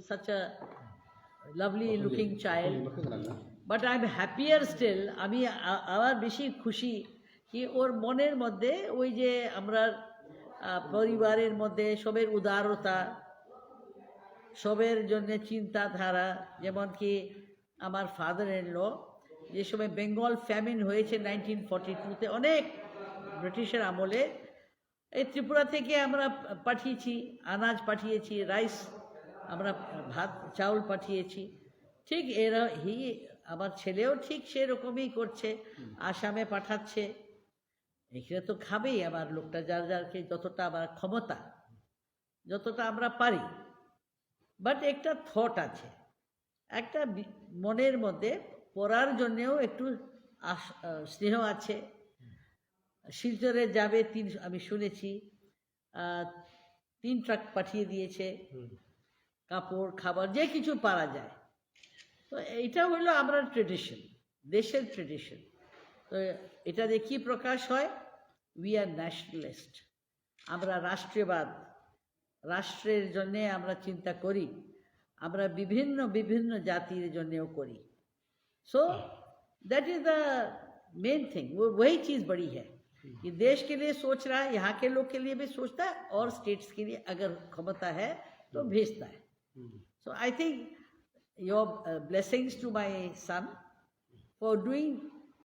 such a lovely looking child, but I'm happier still. আমি আমার বেশি খুশি কি ওর মনের মধ্যে ওই যে আমরা পরিবারের মধ্যে সবের উদারতা, সবের জন্য চিন্তাধারা, যেমন কি আমার ফাদার ইন ল যে সময় বেঙ্গল ফ্যামিন হয়েছে 1942-তে, অনেক ব্রিটিশের আমলে, এই ত্রিপুরা থেকে আমরা পাঠিয়েছি, আনাজ পাঠিয়েছি, রাইস, আমরা ভাত চাউল পাঠিয়েছি। ঠিক এরা আমার ছেলেও ঠিক সেরকমই করছে, আসামে পাঠাচ্ছে। এখানে তো খাবেই আমার লোকটা, যার যারকে যতটা আমার ক্ষমতা, যতটা আমরা পারি। বাট একটা থট আছে, একটা মনের মধ্যে পড়ার জন্যেও একটু স্নেহ আছে। শিলচরে যাবে আমি শুনেছি 3 ট্রাক পাঠিয়ে দিয়েছে, কাপড় খাবার যে কিছু পারা যায়। তো এটা হলো আমরা ট্রেডিশন, দেশের ট্রেডিশন। তো এটা দিয়ে কী প্রকাশ হয়? উই আর ন্যাশনালিস্ট, আমরা রাষ্ট্রবাদ, রাষ্ট্রের জন্যে আমরা চিন্তা করি, আমরা বিভিন্ন বিভিন্ন জাতির জন্যেও করি। So that is the main thing. वो वही चीज़ बड़ी है कि देश के लिए सोच रहा है, यहाँ के लोग के लिए भी सोचता है, और स्टेट्स के लिए अगर क्षमता है तो भेजता है। So I think your blessings to my son for doing